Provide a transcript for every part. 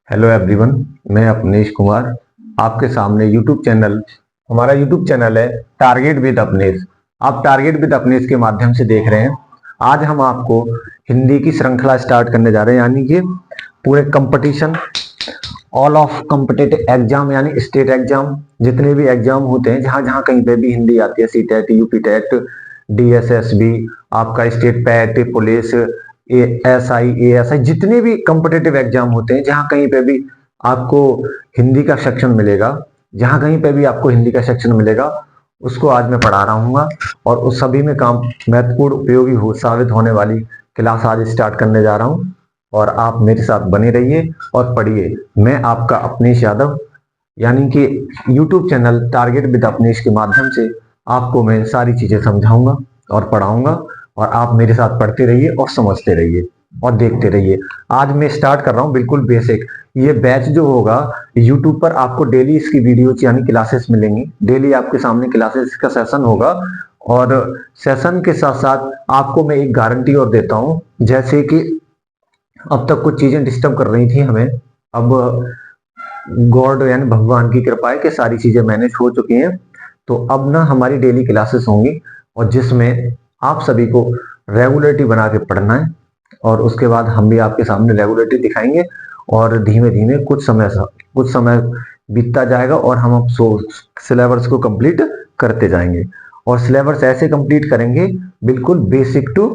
Hello everyone, मैं अपनेश कुमार आपके सामने यूट्यूब चैनल हमारा यूट्यूब चैनल है टारगेट विद अपनेश। आप टारगेट विद अपनेश के माध्यम से देख रहे हैं। आज हम आपको हिंदी की श्रृंखला स्टार्ट करने जा रहे हैं, यानी कि पूरे competition all of competitive exam यानी स्टेट एग्जाम जितने भी एग्जाम होते हैं, जहां जहां कहीं पे भी हिंदी आती है, C TET, UP TET, DSSB, आपका state PET, police, ASI, ASI, जितने भी कॉम्पिटिटिव एग्जाम होते हैं, जहां कहीं पे भी आपको हिंदी का सेक्शन मिलेगा, जहां कहीं पे भी आपको हिंदी का सेक्शन मिलेगा, उसको आज मैं पढ़ा रहा हूँ। और उस सभी में काम महत्वपूर्ण उपयोगी हो साबित होने वाली क्लास आज स्टार्ट करने जा रहा हूँ। और आप मेरे साथ बने रहिए और पढ़िए। मैं आपका अपनेश यादव, यानी कि यूट्यूब चैनल टारगेट विद अपनेश के माध्यम से आपको मैं सारी चीजें समझाऊंगा और पढ़ाऊंगा, और आप मेरे साथ पढ़ते रहिए और समझते रहिए और देखते रहिए। आज मैं स्टार्ट कर रहा हूं बिल्कुल बेसिक। ये बैच जो होगा यूट्यूब पर, आपको डेली इसकी वीडियोज यानी क्लासेस मिलेंगी। डेली आपके सामने क्लासेस का सेशन होगा, और सेशन के साथ साथ आपको मैं एक गारंटी और देता हूं। जैसे कि अब तक कुछ चीजें डिस्टर्ब कर रही थी हमें, अब गॉड यानी भगवान की कृपा है कि सारी चीजें मैनेज हो चुकी हैं। तो अब ना हमारी डेली क्लासेस होंगी, और जिसमें आप सभी को रेगुलरिटी बना के पढ़ना है। और उसके बाद हम भी आपके सामने रेगुलरिटी दिखाएंगे, और धीमे धीमे कुछ समय बीतता जाएगा, और हम अब सिलेबस को कंप्लीट करते जाएंगे। और सिलेबस ऐसे कंप्लीट करेंगे बिल्कुल बेसिक टू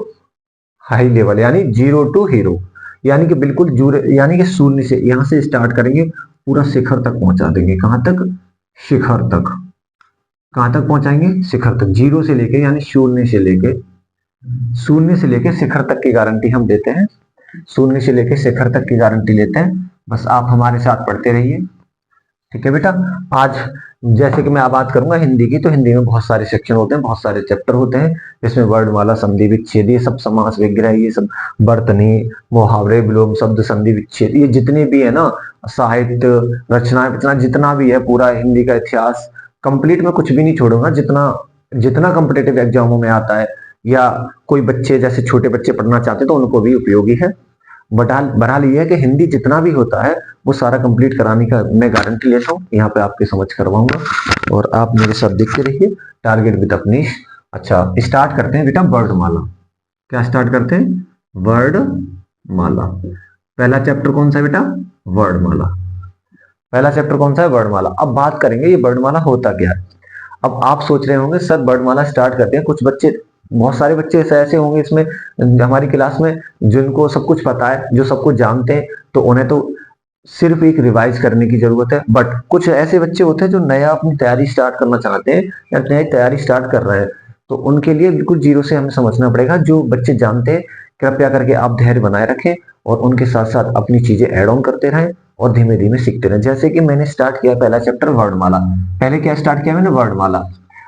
हाई लेवल, यानी जीरो टू हीरो, यानी कि बिल्कुल यानी कि शून्य से यहां से स्टार्ट करेंगे, पूरा शिखर तक पहुंचा देंगे। कहां तक? शिखर तक। कहां तक पहुंचाएंगे? शिखर तक। जीरो से लेके यानी शून्य से लेके शिखर तक की गारंटी हम देते हैं। शून्य से लेके शिखर तक की गारंटी लेते हैं। बस आप हमारे साथ पढ़ते रहिए, ठीक है बेटा। आज जैसे कि मैं बात करूंगा हिंदी की, तो हिंदी में बहुत सारे सेक्शन होते हैं, बहुत सारे चैप्टर होते हैं, जिसमें वर्णमाला, संधि विच्छेद, ये सब, समास विग्रह, ये सब, बर्तनी, मुहावरे, विलोम शब्द, संधि विच्छेद, ये जितने भी है ना, साहित्य रचना जितना भी है, पूरा हिंदी का इतिहास कंप्लीट मैं कुछ भी नहीं छोड़ूंगा। जितना जितना कॉम्पिटेटिव एग्जामों में आता है, या कोई बच्चे जैसे छोटे बच्चे पढ़ना चाहते हैं तो उनको भी उपयोगी है। बहरहाल ये है कि हिंदी जितना भी होता है वो सारा कंप्लीट कराने का मैं गारंटी लेता हूँ। यहाँ पे आपके समझ करवाऊंगा, और आप मेरे साथ देखते रहिए टारगेट विद अपनेश। अच्छा, स्टार्ट करते हैं बेटा वर्णमाला। क्या स्टार्ट करते हैं? वर्णमाला। पहला चैप्टर कौन सा है बेटा? वर्णमाला। पहला चैप्टर कौन सा है? वर्णमाला। अब बात करेंगे ये वर्णमाला होता क्या है। अब आप सोच रहे होंगे सर वर्णमाला स्टार्ट करते हैं, कुछ बच्चे, बहुत सारे बच्चे ऐसे होंगे इसमें हमारी क्लास में जिनको सब कुछ पता है, जो सब कुछ जानते हैं, तो उन्हें तो सिर्फ एक रिवाइज करने की जरूरत है। बट कुछ ऐसे बच्चे होते हैं जो नया अपनी तैयारी स्टार्ट करना चाहते हैं, या नई तैयारी स्टार्ट कर रहे हैं, तो उनके लिए बिल्कुल जीरो से हमें समझना पड़ेगा। जो बच्चे जानते हैं, कृपया करके आप धैर्य बनाए रखें, और उनके साथ साथ अपनी चीजें ऐड ऑन करते रहें, और धीमे धीमे सीखते रहें। जैसे कि मैंने स्टार्ट किया पहला चैप्टर वर्णमाला। पहले क्या स्टार्ट किया मैंने? वर्णमाला।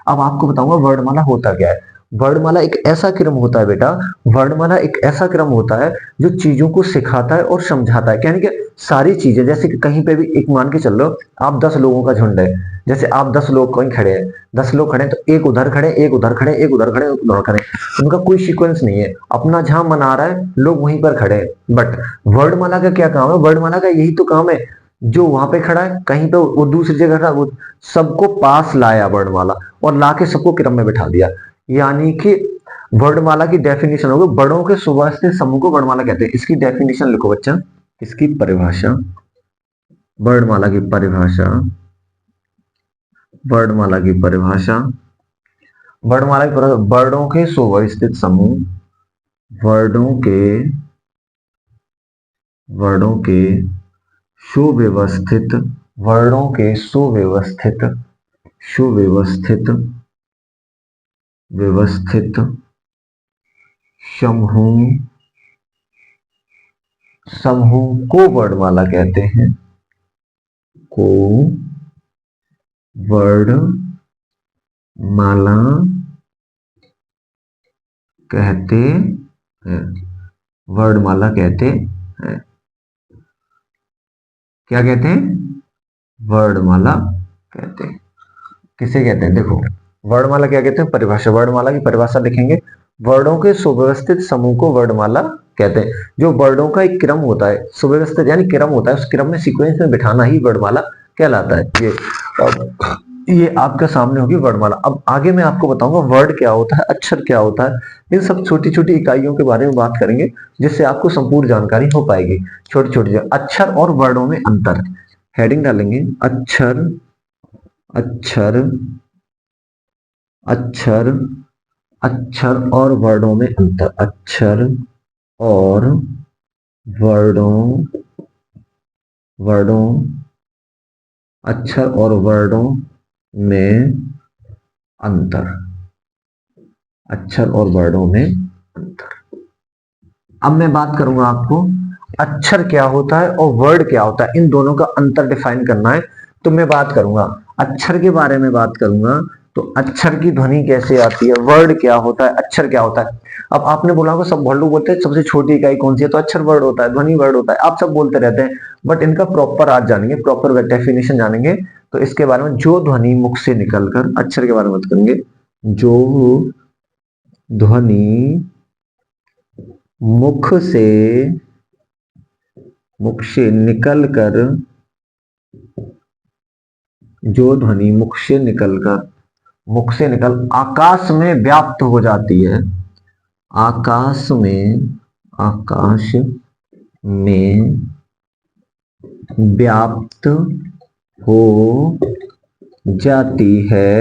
अब आपको बताऊंगा वर्णमाला होता क्या है। वर्णमाला एक ऐसा क्रम होता है बेटा, वर्णमाला एक ऐसा क्रम होता है जो चीजों को सिखाता है और समझाता है। यानी कि सारी चीजें, जैसे कि कहीं पे भी एक मान के चल लो, आप 10 लोगों का झुंड है, जैसे आप 10 लोग कहीं खड़े हैं, 10 लोग खड़े हैं, तो एक उधर खड़े, एक उधर खड़े, एक उधर खड़े, एक उधर खड़े, उनका कोई सीक्वेंस नहीं है, अपना जहां मन आ रहा है लोग वहीं पर खड़े हैं। बट वर्णमाला का क्या काम है? वर्णमाला का यही तो काम है, जो वहां पे खड़ा है कहीं पे वो दूसरी जगह खड़ा, वो सबको पास लाया वर्णमाला, और लाके सबको क्रम में बिठा दिया। यानी कि वर्णमाला की डेफिनेशन होगी, बड़ों के सुव्यवस्थित समूह को वर्णमाला कहते हैं। इसकी डेफिनेशन लिखो बच्चा, इसकी परिभाषा, वर्णमाला की परिभाषा, वर्णमाला की परिभाषा, वर्णमाला की परिभाषा, वर्णों के सुव्यवस्थित समूह, वर्णों के सुव्यवस्थित, वर्णों के सुव्यवस्थित, सुव्यवस्थित, व्यवस्थित समूह, समूह को वर्णमाला कहते हैं, को वर्णमाला कहते हैं, वर्णमाला कहते हैं। क्या कहते हैं? वर्णमाला कहते हैं। किसे कहते हैं? देखो वर्णमाला क्या कहते हैं, परिभाषा, वर्णमाला की परिभाषा लिखेंगे, वर्णों के सुव्यवस्थित समूह को वर्णमाला कहते हैं। जो वर्डों का एक क्रम होता है, सुव्यवस्थित यानी क्रम होता है, उस क्रम में सीक्वेंस में बिठाना ही वर्णमाला कहलाता है। ये आपके सामने होगी वर्णमाला। अब आगे मैं आपको बताऊंगा वर्ड क्या होता है, अक्षर क्या होता है, इन सब छोटी छोटी इकाइयों के बारे में बात करेंगे, जिससे आपको संपूर्ण जानकारी हो पाएगी। छोटी छोटी अक्षर और वर्डों में अंतर, हेडिंग डालेंगे अक्षर, अक्षर, अक्षर, अक्षर और वर्डों में अंतर, अक्षर और वर्डों, वर्डों, अक्षर और वर्डों में अंतर, अक्षर और वर्डों में अंतर। अब मैं बात करूंगा आपको अक्षर क्या होता है और वर्ड क्या होता है, इन दोनों का अंतर डिफाइन करना है। तो मैं बात करूंगा अक्षर के बारे में बात करूंगा, तो अक्षर की ध्वनि कैसे आती है, वर्ड क्या होता है, अक्षर क्या होता है। अब आपने बोला होगा सब लोग बोलते हैं सबसे छोटी इकाई कौन सी है, तो अक्षर वर्ड होता है, ध्वनि वर्ड होता है, आप सब बोलते रहते हैं, बट इनका प्रॉपर आज जानेंगे, प्रॉपर डेफिनेशन जानेंगे। तो इसके बारे में, जो ध्वनि मुख से निकलकर, अक्षर के बारे में बात करेंगे, जो ध्वनि मुख से निकलकर, जो ध्वनि मुख से निकल आकाश में व्याप्त हो जाती है, आकाश में व्याप्त हो जाती है,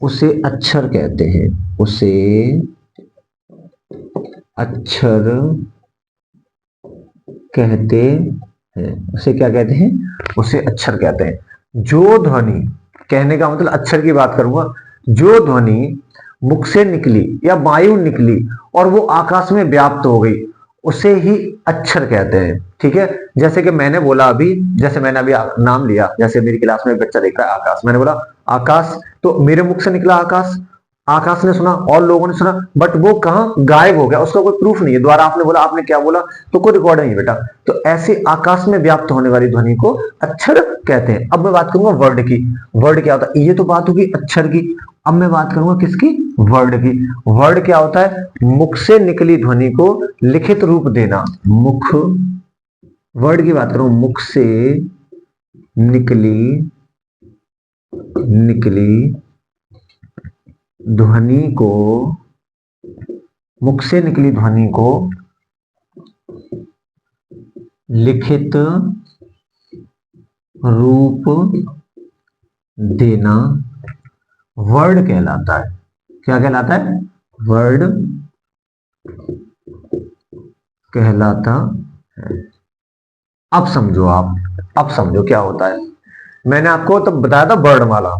उसे अक्षर कहते हैं, उसे अक्षर कहते हैं। उसे क्या कहते हैं, उसे अक्षर कहते हैं। जो ध्वनि, कहने का मतलब अक्षर की बात करूंगा, जो ध्वनि मुख से निकली या वायु निकली और वो आकाश में व्याप्त हो गई, उसे ही अक्षर कहते हैं। ठीक है, जैसे कि मैंने बोला अभी, जैसे मैंने अभी नाम लिया, जैसे मेरी क्लास में बच्चा देख रहा है आकाश, मैंने बोला आकाश, तो मेरे मुख से निकला आकाश, आकाश ने सुना और लोगों ने सुना, बट वो कहाँ गायब हो गया, उसका कोई प्रूफ नहीं है, द्वारा आपने बोला, आपने क्या बोला, तो कोई रिकॉर्ड नहीं बेटा। तो ऐसे आकाश में व्याप्त होने वाली ध्वनि को अक्षर कहते हैं। अब मैं बात करूंगा वर्ड की। वर्ड क्या होता है, ये तो बात होगी अक्षर की, अब मैं बात करूंगा किसकी, वर्ड की। वर्ड क्या होता है, मुख से निकली ध्वनि को लिखित रूप देना, मुख, वर्ड की बात करूं, मुख से निकली ध्वनि को, मुख से निकली ध्वनि को लिखित रूप देना वर्ड कहलाता है। क्या कहलाता है, वर्ड कहलाता है। अब समझो आप, अब समझो क्या होता है। मैंने आपको तब बताया था वर्णमाला,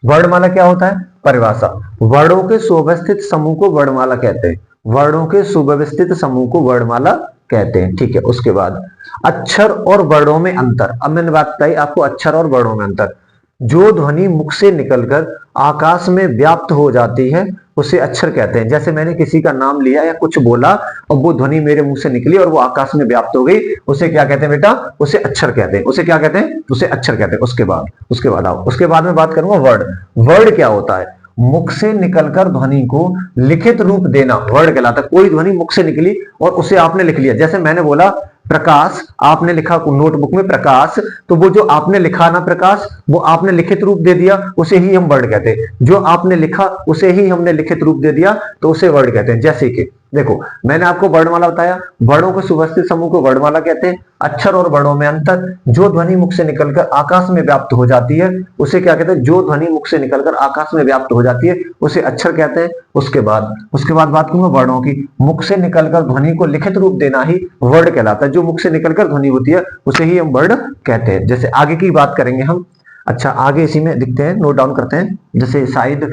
वर्णमाला क्या होता है, परिभाषा, वर्णों के सुव्यवस्थित समूह को वर्णमाला कहते हैं, वर्णों के सुव्यवस्थित समूह को वर्णमाला कहते हैं। ठीक है, उसके बाद अक्षर और वर्णों में अंतर। अब मैंने बात बताई आपको अक्षर और वर्णों में अंतर। जो ध्वनि मुख से निकलकर आकाश में व्याप्त हो जाती है, उसे अक्षर कहते हैं। जैसे मैंने किसी का नाम लिया या कुछ बोला और वो ध्वनि मेरे मुंह से निकली और वो आकाश में व्याप्त हो गई, उसे क्या कहते हैं बेटा, उसे अक्षर कहते हैं। उसे क्या कहते हैं, उसे अक्षर कहते हैं। उसके बाद में बात करूंगा वर्ड। वर्ड क्या होता है, मुख से निकलकर ध्वनि को लिखित रूप देना वर्ड कहलाता है। कोई ध्वनि मुख से निकली और उसे आपने लिख लिया, जैसे मैंने बोला प्रकाश, आपने लिखा नोटबुक में प्रकाश, तो वो जो आपने लिखा ना प्रकाश, वो आपने लिखित रूप दे दिया, उसे ही हम वर्ड कहते हैं। जो आपने लिखा उसे ही हमने लिखित रूप दे दिया, तो उसे वर्ड कहते हैं। जैसे कि देखो, मैंने आपको वर्णमाला बताया, वर्णों के सुव्यवस्थित समूह को वर्णमाला कहते हैं। अक्षर और वर्णों में अंतर, जो ध्वनि मुख से निकलकर आकाश में व्याप्त हो जाती है, उसे क्या कहते हैं, जो ध्वनि मुख से निकलकर आकाश में व्याप्त हो जाती है, उसे अक्षर कहते हैं। उसके बाद बात करूंगा वर्णों की। मुख से निकलकर ध्वनि को लिखित रूप देना ही वर्ड कहलाता है। जो मुख से निकलकर ध्वनि होती है, उसे ही हम वर्ड कहते हैं। जैसे आगे की बात करेंगे हम। अच्छा, आगे इसी में दिखते हैं, नोट डाउन करते हैं, जैसे शायद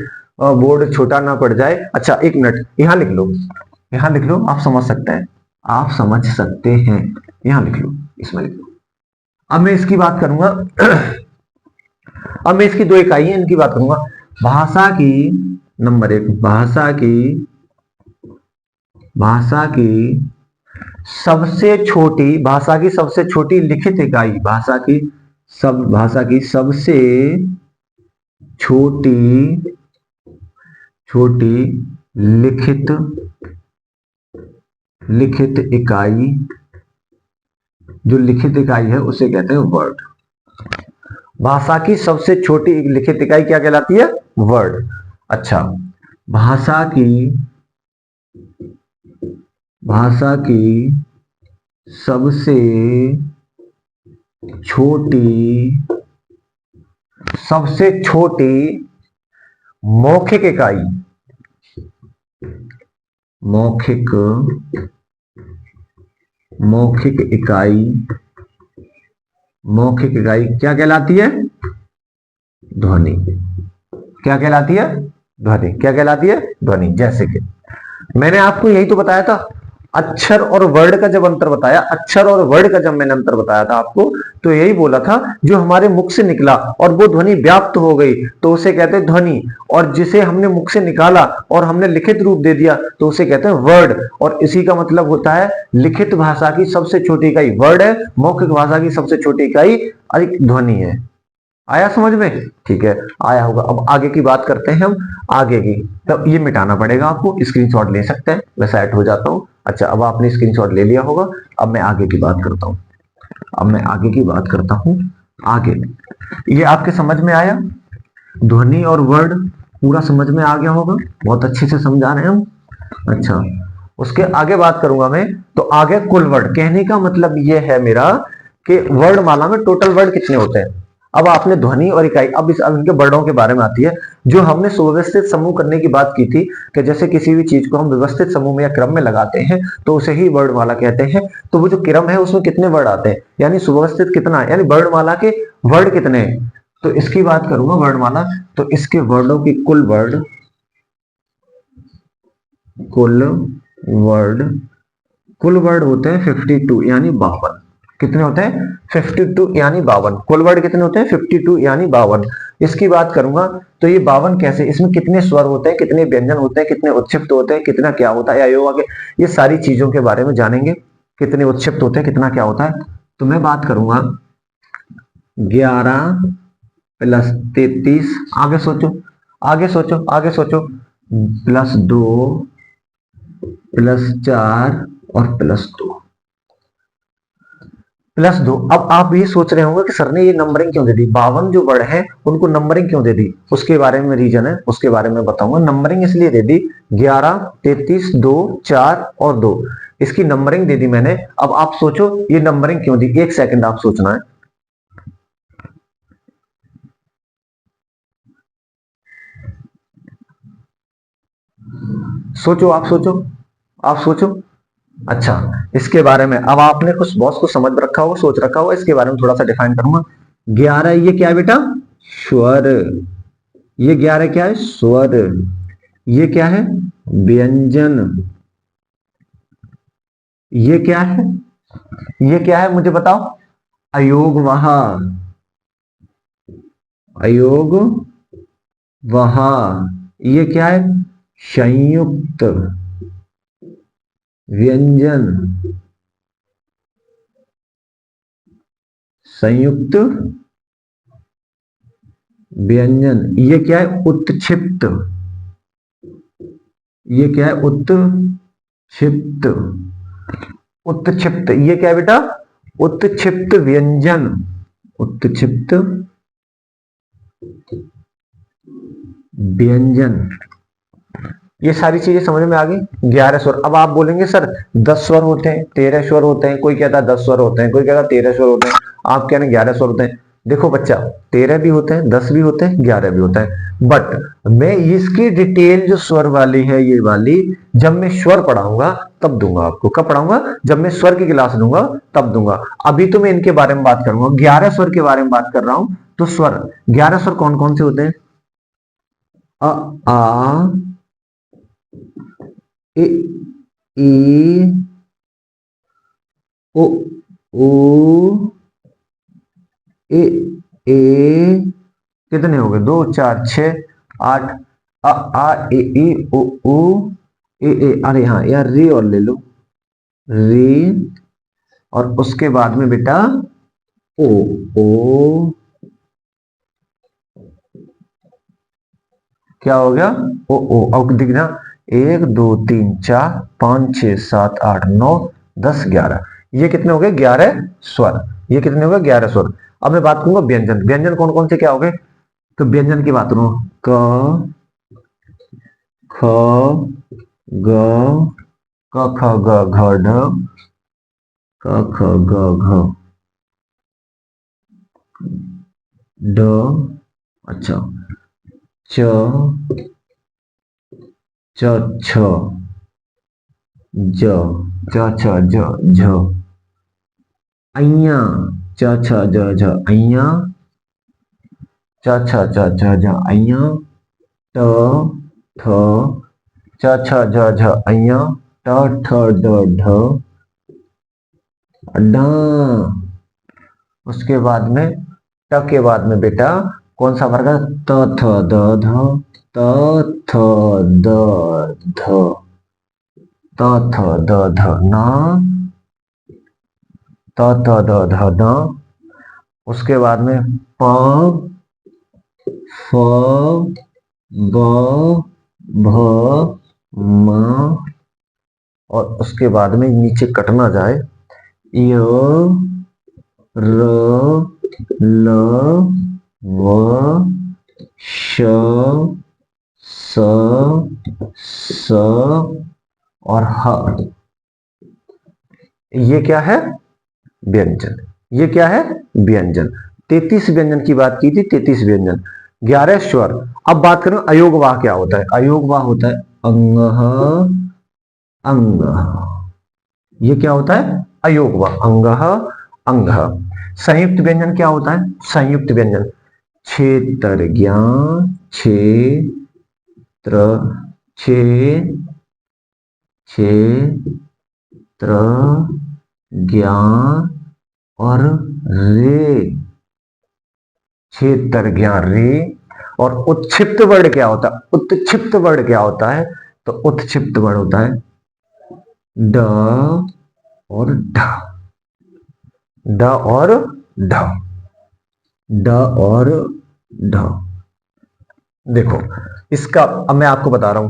बोर्ड छोटा ना पड़ जाए। अच्छा, एक मिनट, यहाँ लिख लो, यहाँ लिख लो, आप समझ सकते हैं, आप समझ सकते हैं, यहाँ लिख लो, इसमें लिख लो। अब मैं इसकी बात करूंगा, अब मैं इसकी दो इकाई है इनकी बात करूंगा। भाषा की, नंबर एक, भाषा की सबसे छोटी लिखित इकाई, भाषा की सबसे छोटी लिखित लिखित इकाई, जो लिखित इकाई है उसे कहते हैं वर्ड। भाषा की सबसे छोटी लिखित इकाई क्या कहलाती है? वर्ड। अच्छा, भाषा की सबसे छोटी मौखिक इकाई, मौखिक इकाई क्या कहलाती है? ध्वनि। क्या कहलाती है? ध्वनि। क्या कहलाती है? ध्वनि। जैसे कि मैंने आपको यही तो बताया था, अक्षर और वर्ड का जब अंतर बताया, अक्षर और वर्ड का जब मैंने अंतर बताया था आपको, तो यही बोला था जो हमारे मुख से निकला और वो ध्वनि व्याप्त हो गई तो उसे कहते हैं ध्वनि, और जिसे हमने मुख से निकाला और हमने लिखित रूप दे दिया तो उसे कहते हैं वर्ड। और इसी का मतलब होता है लिखित भाषा की सबसे छोटी इकाई वर्ड है, मौखिक भाषा की सबसे छोटी इकाई ध्वनि है। आया समझ में? ठीक है, आया होगा। अब आगे की बात करते हैं हम, आगे की। तब ये मिटाना पड़ेगा आपको, स्क्रीनशॉट ले सकते हैं, मैं सेट हो जाता हूं। अच्छा, अब आपने स्क्रीनशॉट ले लिया होगा। अब मैं आगे की बात करता हूं, आगे। ये आपके समझ में आया? ध्वनि और वर्ड पूरा समझ में आ गया होगा, बहुत अच्छे से समझा रहे हैं हम। अच्छा, उसके आगे बात करूंगा मैं, तो आगे कुल वर्ड। कहने का मतलब ये है मेरा कि वर्ड माला में टोटल वर्ड कितने होते हैं। अब आपने ध्वनि और इकाई, अब इनके वर्डों के बारे में आती है। जो हमने सुव्यवस्थित समूह करने की बात की थी कि जैसे किसी भी चीज को हम व्यवस्थित समूह में या क्रम में लगाते हैं तो उसे ही वर्णमाला कहते हैं। तो वो जो क्रम है उसमें कितने वर्ड आते हैं, यानी सुव्यवस्थित कितना है, यानी वर्णमाला के वर्ड कितने हैं। तो इसकी बात करूंगा वर्णमाला, तो इसके वर्डों की कुल वर्ड होते हैं 52, यानी 52। कितने होते हैं? 52 यानी 52। कुल वर्ड कितने होते हैं? 52 यानी 52। इसकी बात करूंगा तो ये 52 कैसे, इसमें कितने स्वर होते हैं, कितने व्यंजन होते हैं, कितने उत्क्षिप्त होते हैं, कितना क्या होता है, अयोग, ये सारी चीजों के बारे में जानेंगे। कितने उत्क्षिप्त होते हैं, कितना क्या होता है। तो मैं बात करूंगा 11 प्लस 33, आगे सोचो, प्लस 2 प्लस 4 और प्लस 2। अब आप ये सोच रहे होंगे कि सर ने ये नंबरिंग क्यों दे दी, 52 जो वर्ड है उनको नंबरिंग क्यों दे दी, उसके बारे में रीजन है, उसके बारे में बताऊंगा। नंबरिंग इसलिए दे दी 11, 33, 2, 4 और 2, इसकी नंबरिंग दे दी मैंने। अब आप सोचो ये नंबरिंग क्यों दी, एक सेकंड आप सोचना है। आप सोचो। अच्छा, इसके बारे में अब आपने कुछ बहुत कुछ समझ रखा होगा, सोच रखा होगा, इसके बारे में थोड़ा सा डिफाइन करूंगा। 11 ये क्या है बेटा? स्वर। ये 11 क्या है? स्वर। ये क्या है? व्यंजन। ये क्या है? ये क्या है मुझे बताओ? अयोग वहा। ये क्या है? संयुक्त व्यंजन। ये क्या है? उत्क्षिप्त। ये क्या है? उत्क्षिप्त। ये क्या है बेटा? उत्क्षिप्त व्यंजन। उत्क्षिप्त व्यंजन। ये सारी चीजें समझ में आ गई। 11 स्वर। अब आप बोलेंगे सर 10 स्वर होते हैं, 13 स्वर होते हैं, कोई कहता है 10 स्वर होते हैं, कोई कहता है 13 स्वर होते हैं, आप कह रहे हैं 11 स्वर होते हैं। देखो बच्चा, 13 भी होते हैं, 10 भी होते हैं, 11 भी होता है, बट मैं इसकी डिटेल जो स्वर वाली है ये वाली जब मैं स्वर पढ़ाऊंगा तब दूंगा आपको। कब पढ़ाऊंगा? जब मैं स्वर की क्लास दूंगा तब दूंगा। अभी तो मैं इनके बारे में बात करूंगा, 11 स्वर के बारे में बात कर रहा हूं। तो स्वर 11 स्वर कौन कौन से होते हैं? अ आ ए ई ओ ओ ए ए, कितने हो गए? 2, 4, 6, 8। अ आ ए ई ओ ए, अरे हाँ यार, री और ले लो, री। और उसके बाद में बेटा ओ ओ, क्या हो गया? ओ ओ, अब दिखना 1 2 3 4 5 6 7 8 9 10 11। ये कितने हो गए? 11 स्वर। ये कितने हो गए? 11 स्वर। अब मैं बात करूंगा व्यंजन। व्यंजन कौन कौन से क्या हो गए? तो व्यंजन की बात करूं, क ख ग क ख ग घ ढ क ख ग घ ड, अच्छा, च च छ ज च छ ज झ, अइया च छ ज झ अइया, च छ ज झ झ अइया, ट ठ च छ ज झ अइया, ट ठ ड ढ, ड। उसके बाद में ट के बाद में बेटा कौन सा वर्ग है? त थ द ध, त थ द ध, त थ द ध न, त थ द ध न। उसके बाद में प फ ब भ म, और उसके बाद में नीचे कटना जाए, य र ल व श स स और ह। ये क्या है? व्यंजन। ये क्या है? व्यंजन। 33 व्यंजन की बात की थी, 33 व्यंजन, 11 स्वर। अब बात करें अयोगवाह क्या होता है? अयोगवाह होता है अंग अंग। ये क्या होता है? अयोगवाह, अंग अंग। संयुक्त व्यंजन क्या होता है? संयुक्त व्यंजन क्षेत्र ज्ञान क्षेत्र क्षेत्र ज्ञान और रे, क्षेत्र ज्ञान रे। और उत्क्षिप्त वर्ण क्या होता है? उत्क्षिप्त वर्ण क्या होता है? तो उत्क्षिप्त वर्ण होता है ड और ढ, ड और ढ, ड और ढ। देखो इसका अब मैं आपको बता रहा हूं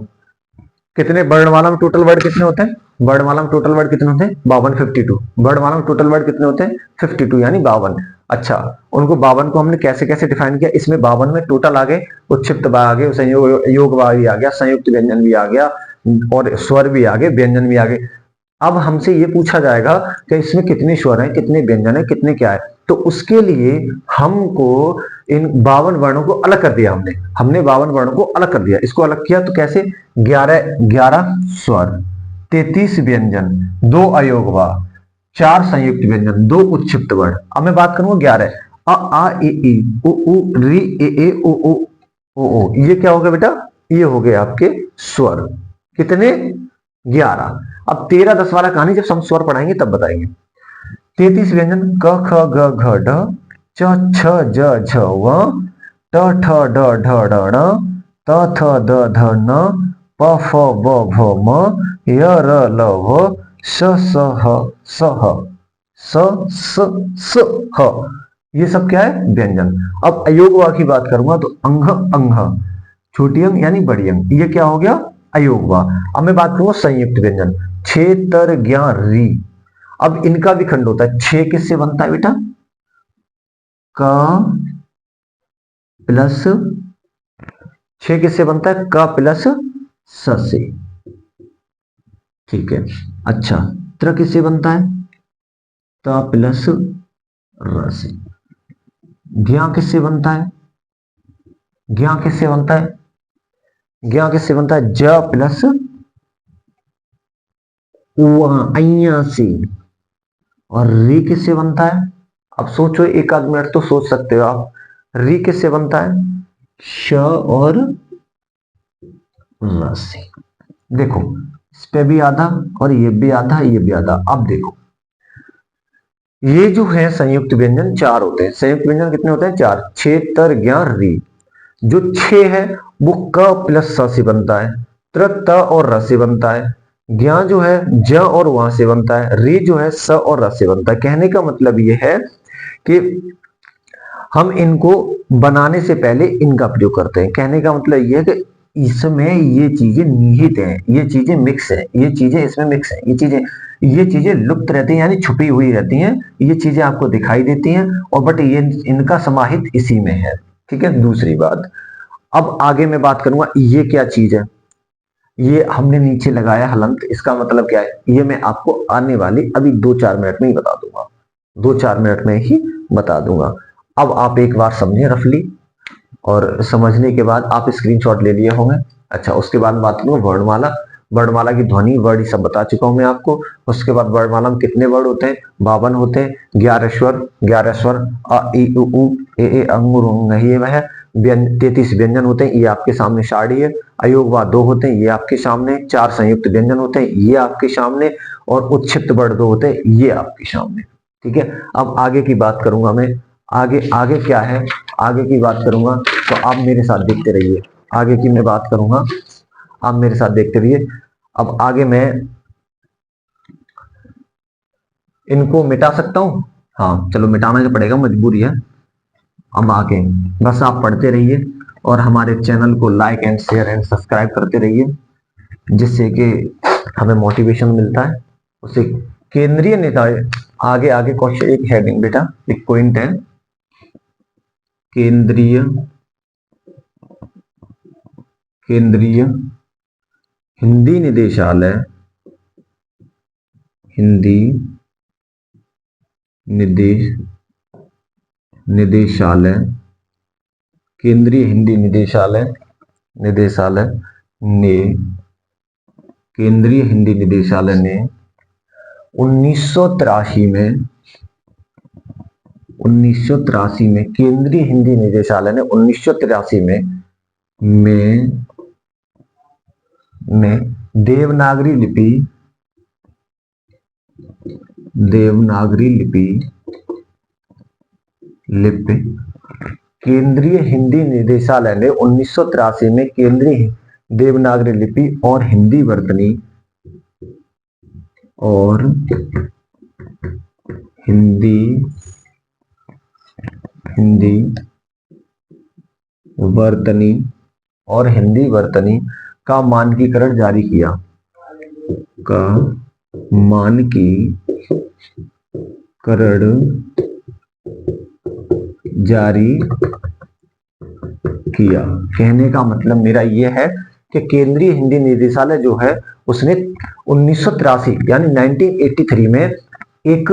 कितने वर्णमाला में टोटल वर्ड कितने होते हैं। वर्णमाला में टोटल वर्ड कितने होते हैं? 52, 52। वर्णमाला में टोटल वर्ड कितने होते हैं? 52 यानी 52। अच्छा, उनको 52 को हमने कैसे कैसे डिफाइन किया? इसमें 52 में टोटल आ गए, उत्क्षिप्त आ गए, संयोग योग भी आ गया, संयुक्त व्यंजन भी आ गया, और स्वर भी आ गए, व्यंजन भी आ गए। अब हमसे ये पूछा जाएगा कि इसमें कितने स्वर हैं, कितने व्यंजन है, कितने क्या है। तो उसके लिए हमको इन 52 वर्णों को अलग कर दिया। हमने 52 वर्णों को अलग कर दिया। इसको अलग किया तो कैसे? 11 स्वर, 33 व्यंजन, 2 अयोगवाह, 4 संयुक्त व्यंजन, 2 उत्क्षिप्त वर्ण। अब मैं बात करूंगा 11 अ आ ई उ ऊ री ए ओ ओ। ये क्या हो गया बेटा? ये हो गए आपके स्वर। कितने? 11। अब 13 10 वाला कहानी जब हम स्वर पढ़ाएंगे तब बताएंगे। 33 व्यंजन क ख ग घ ढ च छ ज झ व ट ठ ड ढ ढ ण त थ द ध न प फ ब भ म य र ल व श स ह स ह स स स ह। ये सब क्या है? व्यंजन। अब अयोगवाह की बात करूंगा तो अंग अंग, छोटी अंग यानी बड़ी अंग, ये क्या हो गया? अयोगवाह। अब मैं बात करूंगा संयुक्त व्यंजन क्षेत्र ज्ञा री। अब इनका भी खंड होता है। छह किससे बनता है बेटा? क प्लस, छह किससे बनता है? क प्लस स से। ठीक है। अच्छा, त्र किससे बनता है? त प्लस र से। ज्ञा किससे बनता है? ज्ञा किससे बनता है? ज्ञा किससे बनता है? ज प्लस अइया से। और री किससे बनता है? अब सोचो, एक आध मिनट तो सोच सकते हो आप। री किससे बनता है? श और र से। देखो इस पे भी आधा और ये भी आधा, ये भी आधा। अब देखो ये जो है संयुक्त व्यंजन 4 होते हैं। संयुक्त व्यंजन कितने होते हैं? 4। छे तर ज्ञा री। जो 6 है वो क प्लस स से बनता है, त्र त और र से बनता है, ज्ञा जो है ज और वहां से बनता है, री जो है स और र से बनता है। कहने का मतलब ये है कि हम इनको बनाने से पहले इनका प्रयोग करते हैं। कहने का मतलब यह है कि इसमें ये चीजें निहित है, ये चीजें मिक्स है, ये चीजें इसमें मिक्स है, ये चीजें लुप्त रहती हैं, यानी छुपी हुई रहती हैं, ये चीजें आपको दिखाई देती हैं और बट ये इनका समाहित इसी में है। ठीक है, दूसरी बात, अब आगे मैं बात करूंगा ये क्या चीज है। ये हमने नीचे लगाया हलंत, इसका मतलब क्या है, ये मैं आपको आने वाली अभी 2-4 मिनट में ही बता दूंगा, 2-4 मिनट में ही बता दूंगा। अब आप एक बार समझे रफली, और समझने के बाद आप स्क्रीनशॉट ले लिए होंगे। अच्छा, उसके बाद बात करूँ वर्णमाला। वर्णमाला की ध्वनि वर्ड सब बता चुका हूं मैं आपको। उसके बाद वर्णमाला में कितने वर्ड होते हैं, 52 होते हैं। 11 स्वर, 11 स्वर, अ ई उ ए अंगुर ये वह 33 व्यंजन होते हैं, ये आपके सामने साड़ी है। अयोगवा 2 होते हैं, ये आपके सामने। 4 संयुक्त व्यंजन होते हैं, ये आपके सामने। और उच्छिष्ट वर्ड 2 होते हैं, ये आपके सामने। ठीक है, अब आगे की बात करूंगा मैं। आगे आगे क्या है, आगे की बात करूंगा, तो आप मेरे साथ देखते रहिए। आगे की मैं बात करूंगा, आप मेरे साथ देखते रहिए। अब आगे मैं इनको मिटा सकता हूं, हाँ चलो मिटाना ही पड़ेगा, मजबूरी है। अब आगे बस आप पढ़ते रहिए और हमारे चैनल को like and share and subscribe करते रहिए, जिससे कि हमें मोटिवेशन मिलता है। उसे केंद्रीय निकाय, आगे आगे क्वेश्चन, एक हेडिंग बेटा, एक पॉइंट है, केंद्रीय केंद्रीय हिंदी निदेशालय, हिंदी निदेशालय, केंद्रीय हिंदी निदेशालय निदेशालय ने केंद्रीय हिंदी निदेशालय ने 1983 में 1983 में केंद्रीय हिंदी निदेशालय ने 1983 में देवनागरी लिपि केंद्रीय हिंदी निदेशालय ने 1983 में केंद्रीय देवनागरी लिपि और हिंदी वर्तनी हिंदी वर्तनी का मानकीकरण जारी किया, कहने का मतलब मेरा ये है कि केंद्रीय हिंदी निदेशालय जो है उसने 1983 यानी 1983 में एक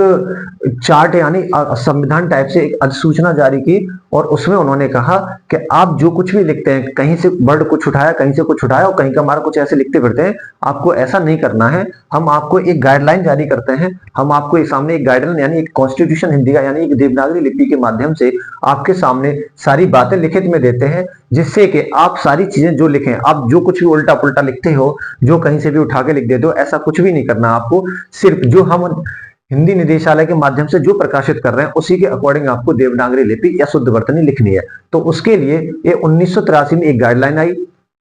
चार्ट यानी संविधान टाइप से एक अधिसूचना जारी की, और उसमें उन्होंने कहा कि आप जो कुछ भी लिखते हैं, कहीं से वर्ड कुछ उठाया, कहीं से कुछ उठाया और कहीं का हमारा कुछ ऐसे लिखते फिरते हैं, आपको ऐसा नहीं करना है। हम आपको एक गाइडलाइन जारी करते हैं, हम आपको एक सामने एक गाइडलाइन यानी एक कॉन्स्टिट्यूशन हिंदी का यानी एक देवनागरी लिपि के माध्यम से आपके सामने सारी बातें लिखित में देते हैं, जिससे कि आप सारी चीजें जो लिखें, आप जो कुछ भी उल्टा पुल्टा लिखते हो, जो कहीं से भी उठा के लिख देते हो, ऐसा कुछ भी नहीं करना आपको। सिर्फ जो हम हिंदी निदेशालय के माध्यम से जो प्रकाशित कर रहे हैं उसी के अकॉर्डिंग आपको देवनागरी लिपि या शुद्ध वर्तनी लिखनी है। तो उसके लिए ये 1983 में एक गाइडलाइन आई।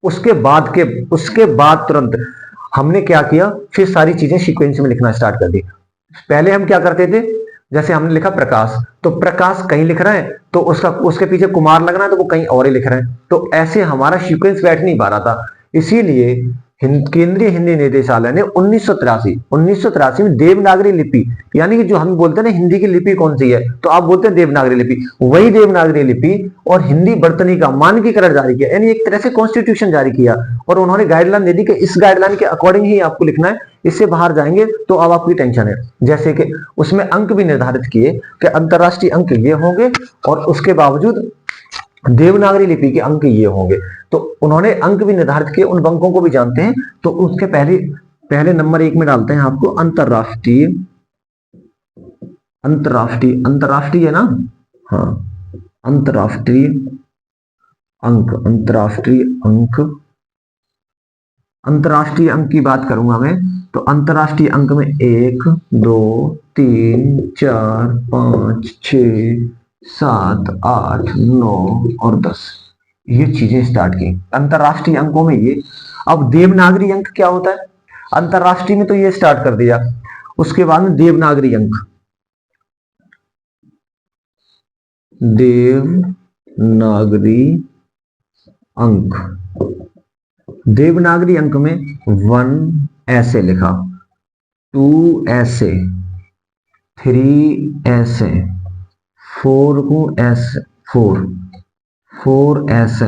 उसके बाद तुरंत हमने क्या किया, फिर सारी चीजें सीक्वेंस में लिखना स्टार्ट कर दी। पहले हम क्या करते थे, जैसे हमने लिखा प्रकाश, तो प्रकाश कहीं लिख रहे हैं तो उसके पीछे कुमार लगना है तो वो कहीं और ही लिख रहे हैं, तो ऐसे हमारा सीक्वेंस बैठ नहीं पा रहा था। इसीलिए केंद्रीय हिंदी निदेशालय ने 1983 में देवनागरी लिपि, यानी कि जो हम बोलते हैं ना हिंदी की लिपि कौन सी है, तो आप बोलते हैं देवनागरी लिपि, वही देवनागरी लिपि और हिंदी वर्तनी का मानकीकरण जारी किया, यानी एक तरह से कॉन्स्टिट्यूशन जारी किया। और उन्होंने गाइडलाइन दे दी कि इस गाइडलाइन के अकॉर्डिंग ही आपको लिखना है, इससे बाहर जाएंगे तो अब आपकी टेंशन है। जैसे कि उसमें अंक भी निर्धारित किए कि अंतरराष्ट्रीय अंक ये होंगे और उसके बावजूद देवनागरी लिपि के अंक ये होंगे। तो उन्होंने अंक भी निर्धारित किए, उन अंकों को भी जानते हैं। तो उसके पहले नंबर 1 में डालते हैं आपको अंतरराष्ट्रीय अंतरराष्ट्रीय है ना, हाँ अंतरराष्ट्रीय अंक की बात करूंगा मैं, तो अंतरराष्ट्रीय अंक में 1 2 3 4 5 6 7 8 9 और 10 ये चीजें स्टार्ट की अंतरराष्ट्रीय अंकों में ये। अब देवनागरी अंक क्या होता है, अंतरराष्ट्रीय में तो ये स्टार्ट कर दिया, उसके बाद में देवनागरी अंक, देवनागरी अंक देवनागरी अंक में 1 ऐसे लिखा, 2 ऐसे, 3 ऐसे, 4 को ऐसे, 4 ऐसे,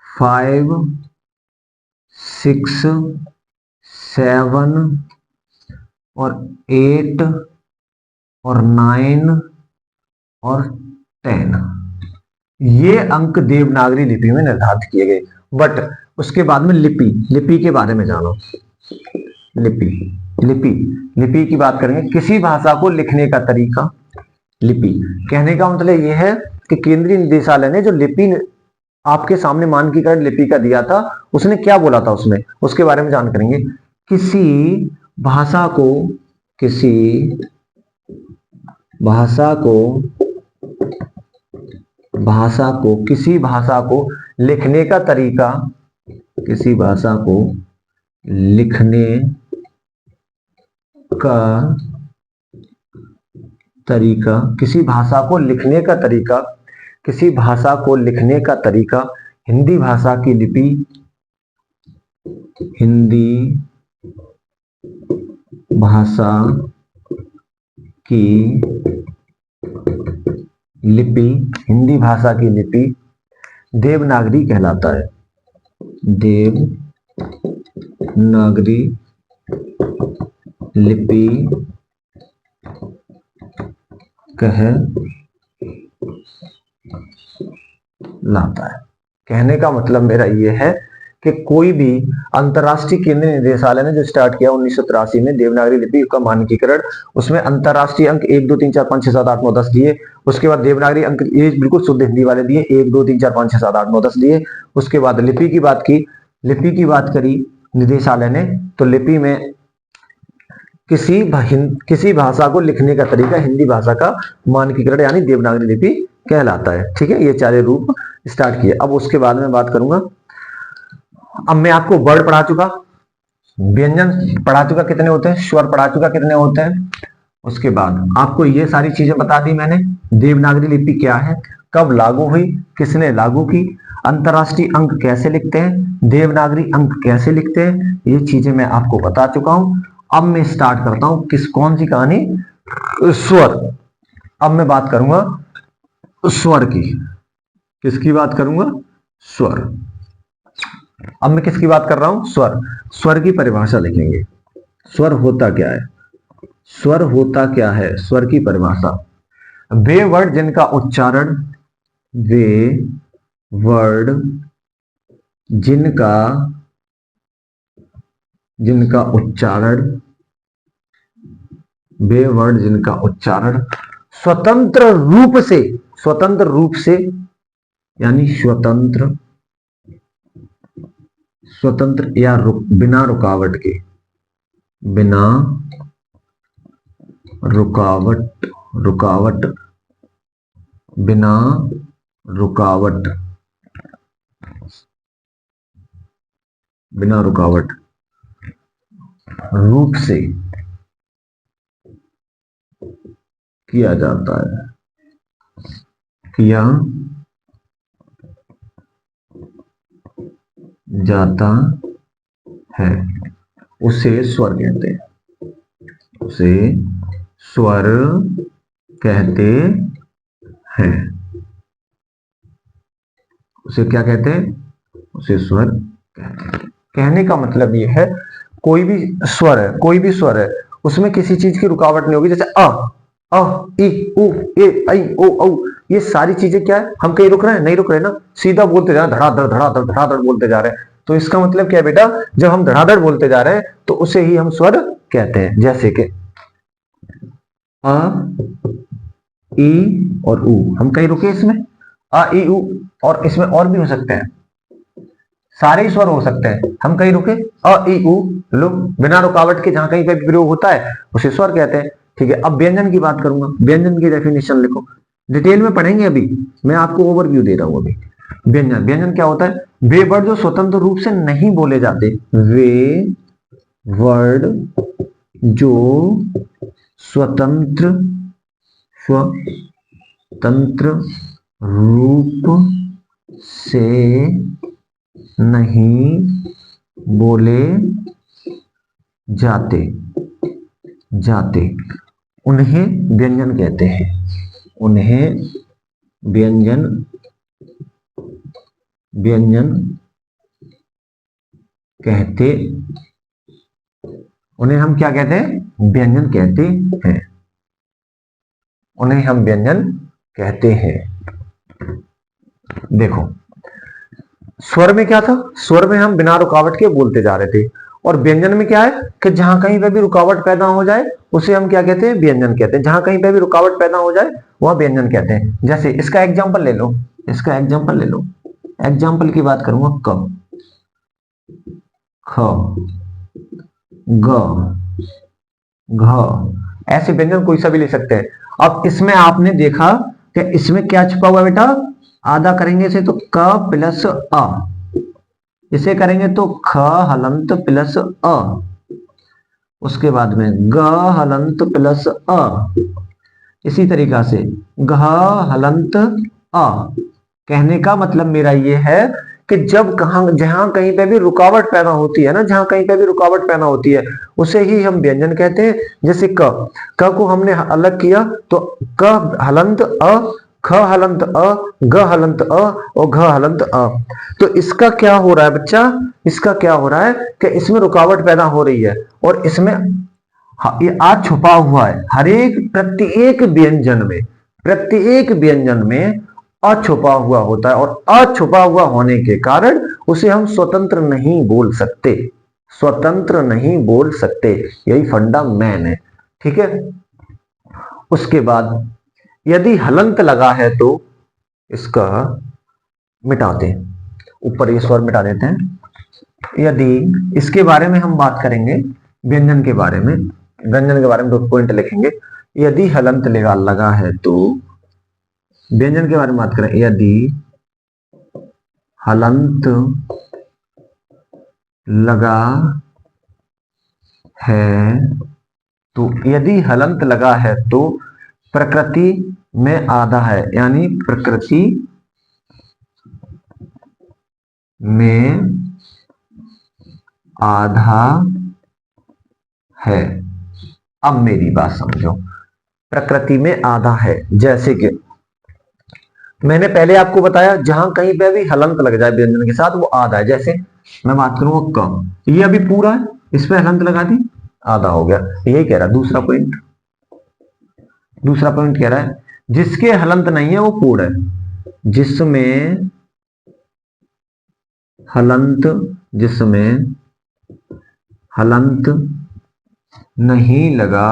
5 6 7 और 8 और 9 और 10, ये अंक देवनागरी लिपि में निर्धारित किए गए। बट उसके बाद में लिपि के बारे में जानो। लिपि की बात करेंगे, किसी भाषा को लिखने का तरीका। लिपि कहने का मतलब यह है कि केंद्रीय निदेशालय ने जो लिपि आपके सामने मानकीकरण लिपि का दिया था, उसने क्या बोला था उसमें, उसके बारे में जान करेंगे। किसी भाषा को लिखने का तरीका, किसी भाषा को लिखने का तरीका, किसी भाषा को लिखने का तरीका, किसी भाषा को लिखने का तरीका हिंदी भाषा की लिपि, हिंदी भाषा की लिपि, हिंदी भाषा की लिपि देवनागरी कहलाता है। देवनागरी लिपि कहलाता है। कहने का मतलब मेरा यह है कि कोई भी अंतरराष्ट्रीय केंद्रीय निदेशालय ने जो स्टार्ट किया 1983 में देवनागरी लिपि का मानकीकरण, उसमें अंतरराष्ट्रीय अंक 1 2 3 4 5 6 7 8 9 10 दिए। उसके बाद देवनागरी अंक ये बिल्कुल शुद्ध हिंदी वाले दिए, 1 2 3 4 5 6 7 8 9 10 दिए। उसके बाद लिपि की बात करी निदेशालय ने, तो लिपि में किसी भाषा को लिखने का तरीका हिंदी भाषा का मानकीकरण यानी देवनागरी लिपि कहलाता है। ठीक है, ये चारे रूप स्टार्ट किए। अब उसके बाद में बात करूंगा, अब मैं आपको वर्ड पढ़ा चुका, व्यंजन पढ़ा चुका कितने होते हैं, स्वर पढ़ा चुका कितने होते हैं। उसके बाद आपको ये सारी चीजें बता दी मैंने। देवनागरी लिपि क्या है, कब लागू हुई, किसने लागू की, अंतरराष्ट्रीय अंक कैसे लिखते हैं, देवनागरी अंक कैसे लिखते हैं, ये चीजें मैं आपको बता चुका हूं। अब मैं स्टार्ट करता हूं कौन सी कहानी, स्वर। अब मैं बात करूंगा स्वर की। किसकी बात करूंगा, स्वर। अब मैं किसकी बात कर रहा हूं, स्वर। स्वर की परिभाषा लिखेंगे। स्वर होता क्या है, स्वर होता क्या है, स्वर की परिभाषा। वे वर्ड जिनका उच्चारण, वे वर्ड जिनका उच्चारण, वे वर्ड जिनका उच्चारण स्वतंत्र रूप से यानी स्वतंत्र या बिना रुकावट के, बिना रुकावट रूप से किया जाता है, उसे स्वर कहते हैं। उसे स्वर कहते हैं। उसे क्या कहते हैं, उसे स्वर कहते हैं। कहने का मतलब यह है कोई भी स्वर है उसमें किसी चीज की रुकावट नहीं होगी। जैसे अ इ उ ए ऐ ओ औ, ये सारी चीजें क्या है, हम कहीं रुक रहे हैं, नहीं रुक रहे ना, सीधा बोलते जा रहे हैं, धड़ाधड़ बोलते जा रहे हैं। तो इसका मतलब क्या है बेटा, जब हम धड़ाधड़ बोलते जा रहे हैं तो उसे ही हम स्वर कहते हैं। जैसे कि अ ई और उ, हम कहीं रुके इसमें, अ ई उ, और इसमें और भी हो सकते हैं, सारे स्वर हो सकते हैं, हम कहीं रुके, अ ई उ लो, बिना रुकावट के जहां कहीं पे प्रयोग होता है उसे स्वर कहते हैं। ठीक है, अब व्यंजन की बात करूंगा। व्यंजन की डेफिनेशन लिखो, डिटेल में पढ़ेंगे, अभी मैं आपको ओवरव्यू दे रहा हूं। अभी व्यंजन क्या होता है, वे वर्ड जो स्वतंत्र रूप से नहीं बोले जाते, वे वर्ड जो स्वतंत्र रूप से नहीं बोले जाते जाते उन्हें व्यंजन कहते हैं। उन्हें व्यंजन व्यंजन कहते, उन्हें हम क्या कहते हैं? व्यंजन कहते हैं। उन्हें हम व्यंजन कहते हैं। देखो स्वर में क्या था? स्वर में हम बिना रुकावट के बोलते जा रहे थे, और व्यंजन में क्या है कि जहां कहीं पे भी रुकावट पैदा हो जाए उसे हम क्या कहते हैं? व्यंजन कहते हैं। जहां कहीं पे भी रुकावट पैदा हो जाए वह व्यंजन कहते हैं। जैसे इसका एग्जांपल ले लो, इसका एग्जांपल ले लो। एग्जांपल की बात करूंगा, क, ख, ग, घ, ऐसे व्यंजन कोई सा भी ले सकते हैं। अब इसमें आपने देखा कि इसमें क्या छुपा हुआ है बेटा? आधा करेंगे इसे तो क प्लस अ, इसे करेंगे तो ख हलंत प्लस अ, उसके बाद में ग हलंत प्लस अ, इसी तरीका से घ हलंत अ। कहने का मतलब मेरा ये है कि जब जहां कहीं पे भी रुकावट पैदा होती है ना, जहां कहीं पे भी रुकावट पैदा होती है उसे ही हम व्यंजन कहते हैं। जैसे क, क को हमने अलग किया तो क हलंत अ, ख हलंत अ, ग हलंत अ और घ हलंत अ। तो इसका क्या हो रहा है बच्चा? इसका क्या हो रहा है कि इसमें रुकावट पैदा हो रही है, और इसमें ये आ छुपा हुआ है। हर एक प्रत्येक व्यंजन में अछुपा हुआ होता है, और अछुपा हुआ होने के कारण उसे हम स्वतंत्र नहीं बोल सकते। स्वतंत्र नहीं बोल सकते, यही फंडा मैन है। ठीक है। उसके बाद यदि हलंत लगा है तो इसका मिटाते हैं, ऊपर ये स्वर मिटा देते हैं। यदि इसके बारे में हम बात करेंगे, व्यंजन के बारे में, व्यंजन के बारे में 2 पॉइंट लिखेंगे। यदि हलंत लगा है तो व्यंजन के बारे में बात करें, यदि हलंत लगा है तो, यदि हलंत लगा है तो प्रकृति में आधा है, यानी प्रकृति में आधा है। अब मेरी बात समझो, प्रकृति में आधा है, जैसे कि मैंने पहले आपको बताया जहां कहीं पे भी हलंत लग जाए व्यंजन के साथ वो आधा है। जैसे मैं बात करूंगा कम, ये अभी पूरा है, इस पे हलंत लगा दी, आधा हो गया। यही कह रहा है दूसरा पॉइंट। दूसरा पॉइंट कह रहा है जिसके हलंत नहीं है वो पूर्ण है। जिसमें हलंत, जिसमें हलंत नहीं लगा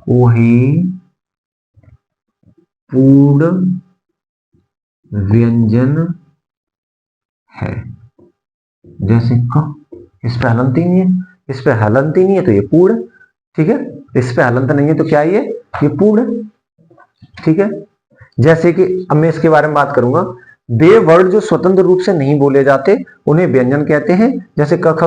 वही पूर्ण व्यंजन है। जैसे क, इस पे हलंत ही नहीं है, इस पे हलंत ही नहीं है तो ये पूर्ण। ठीक है। इस पे हलंत नहीं है तो क्या है ये पूर्ण। ठीक है। जैसे कि अब मैं इसके बारे में बात करूंगा, वे वर्ड जो स्वतंत्र रूप से नहीं बोले जाते उन्हें व्यंजन कहते हैं। जैसे क ख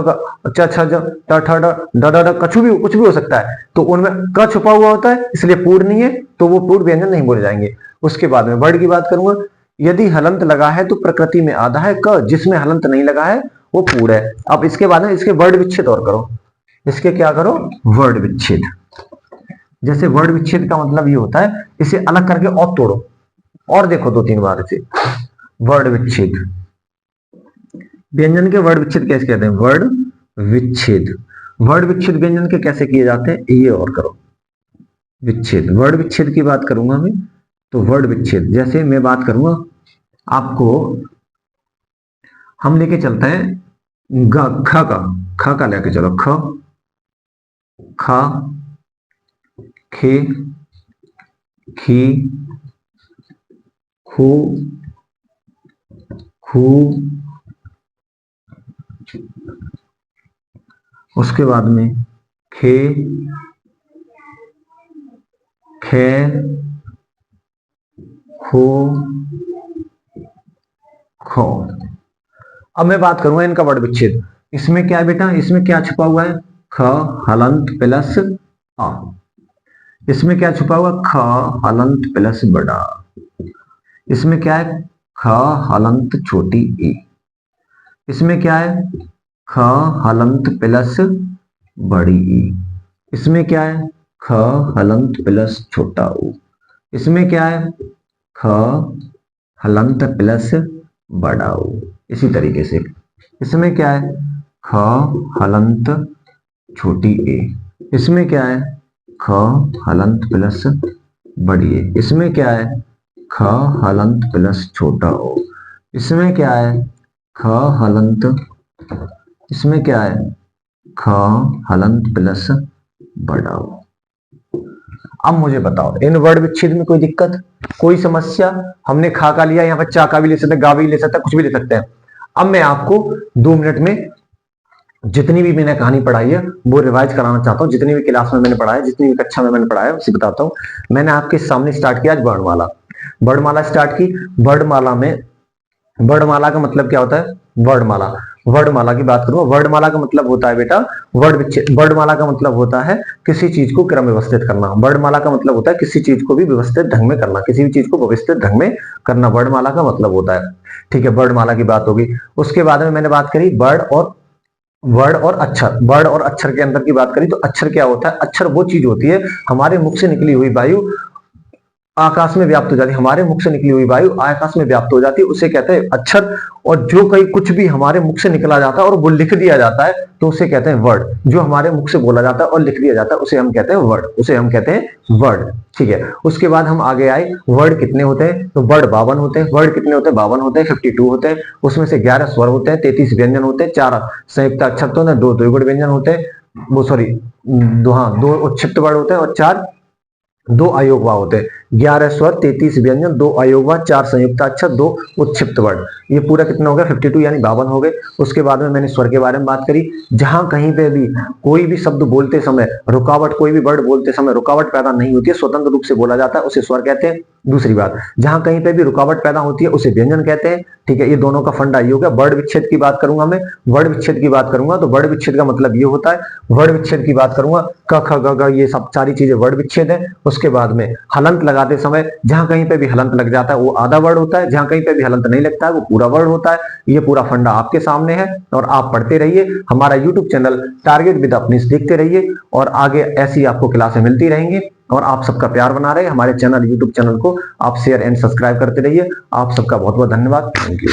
च छ ज ट ठ ड ड ड, कुछ भी हो सकता है, तो उनमें क छुपा हुआ होता है इसलिए पूर्ण नहीं है, तो वो पूर्ण व्यंजन नहीं बोले जाएंगे। उसके बाद में वर्ड की बात करूंगा, यदि हलंत लगा है तो प्रकृति में आधा है क, जिसमें हलंत नहीं लगा है वो पूर्ण है। अब इसके बाद में इसके वर्ड विच्छेद और करो, इसके क्या करो? वर्ड विच्छेद। जैसे वर्ड विच्छेद का मतलब ये होता है इसे अलग करके और तोड़ो, और देखो 2-3 बार इसे। वर्ड विच्छेद, व्यंजन के वर्ड विच्छेद कैसे कहते हैं? वर्ड विच्छेद। वर्ड विच्छेद व्यंजन के कैसे किए जाते हैं ये और करो। विच्छेद, वर्ड विच्छेद की बात करूंगा मैं, तो वर्ड विच्छेद जैसे मैं बात करूंगा आपको, हम लेके चलते हैं ख का लेके चलो, ख, खा, खे, खी, खू, खू, उसके बाद में खे, खे, खो, खो। अब मैं बात करूंगा इनका वर्ड विच्छेद। इसमें क्या है बेटा? इसमें क्या छुपा हुआ है? ख हलंत प्लस अ। इसमें क्या छुपा हुआ? ख हलंत प्लस बड़ा। इसमें क्या है? ख हलंत छोटी ई। इसमें क्या है, ख हलंत प्लस बड़ी ई। इसमें क्या है, ख हलंत प्लस छोटा ऊ। इसमें क्या है, ख हलंत प्लस बड़ा ऊ। इसी तरीके से इसमें क्या है, ख हलंत छोटी ए। इसमें क्या है, ख हलंत प्लस बड़ी ए। इसमें क्या है, ख हलंत प्लस छोटा ओ। इसमें क्या है, ख हलंत, इसमें क्या है, ख हलंत प्लस बड़ा ओ। अब मुझे बताओ, इन वर्ड विच्छेद में कोई दिक्कत, कोई समस्या? हमने खा का लिया, यहाँ पर चा का भी ले सकते हैं, गा भी ले सकते हैं, कुछ भी ले सकते हैं। अब मैं आपको 2 मिनट में जितनी भी मैंने कहानी पढ़ाई है वो रिवाइज कराना चाहता हूँ। जितनी भी क्लास में मैंने पढ़ाया, जितनी भी कक्षा में मैंने पढ़ाया, उसे बताता हूँ। मैंने आपके सामने स्टार्ट किया आज वर्णमाला। वर्णमाला स्टार्ट की। वर्णमाला में, वर्णमाला का मतलब क्या होता है, वर्णमाला, वर्णमाला की बात करूं, वर्णमाला का मतलब होता है बेटा वर्ड विच्छेद। वर्णमाला का मतलब होता है किसी चीज को क्रम व्यवस्थित करना। वर्णमाला का मतलब होता है किसी चीज को भी व्यवस्थित ढंग में करना, किसी भी चीज को व्यवस्थित ढंग में करना वर्णमाला का मतलब होता है। ठीक है, वर्णमाला की बात होगी। उसके बाद में मैंने बात करी वर्ड और अक्षर। वर्ड और अक्षर के अंदर की बात करी तो अक्षर क्या होता है, अक्षर वो चीज होती है हमारे मुख से निकली हुई वायु आकाश में व्याप्त हो जाती है। हमारे मुख से निकली हुई वायु आकाश में व्याप्त हो जाती है, उसे कहते हैं अक्षर। और जो कहीं कुछ भी हमारे मुख से निकला जाता है और वो लिख दिया जाता है तो उसे कहते हैं वर्ड। जो हमारे मुख से बोला जाता है और लिख दिया जाता है उसे हम कहते हैं वर्ड, उसे हम कहते हैं वर्ड। ठीक है, उसके बाद हम आगे आए, वर्ड कितने होते हैं, तो वर्ड 52 होते हैं। वर्ड कितने होते हैं, 52 होते हैं, 52 होते हैं। उसमें से 11 स्वर होते हैं, 33 व्यंजन होते हैं, 4 संयुक्त अक्षर तो ना, 2 द्विगुण व्यंजन होते हैं, वो सॉरी 2 उच्छिष्ट वर्ड होते हैं और 4 2 अयोगवा होते हैं। 11 स्वर, 33 व्यंजन, 2 अयोगवा, 4 संयुक्त अक्षर, 2 उत्क्षिप्त वर्ण। ये पूरा कितना हो गया, 52 यानी 52 हो गए। उसके बाद में मैंने स्वर के बारे में बात करी। जहां कहीं पे भी कोई भी शब्द बोलते समय रुकावट, कोई भी वर्ड बोलते समय रुकावट पैदा नहीं होती है, स्वतंत्र रूप से बोला जाता है, उसे स्वर कहते हैं। दूसरी बात, जहां कहीं पे भी रुकावट पैदा होती है उसे व्यंजन कहते हैं। ठीक है, ये दोनों का फंडा ये हो गया। वर्ड विच्छेद की बात करूंगा मैं, वर्ड विच्छेद की बात करूंगा तो वर्ड विच्छेद का मतलब ये होता है, वर्ड विच्छेद की बात करूंगा क ख ग घ, ये सब सारी चीजें वर्ड विच्छेद है। उसके बाद में हलंत लगाते समय जहां कहीं पे भी हलंत लग जाता है वो आधा वर्ड होता है, जहां कहीं पे भी हलंत नहीं लगता है वो पूरा वर्ड होता है। ये पूरा फंडा आपके सामने है और आप पढ़ते रहिए। हमारा यूट्यूब चैनल टारगेट विद अपनीश देखते रहिए और आगे ऐसी आपको क्लासें मिलती रहेंगी। और आप सबका प्यार बना रहे हमारे चैनल यूट्यूब चैनल को आप शेयर एंड सब्सक्राइब करते रहिए। आप सबका बहुत बहुत धन्यवाद। Thank you.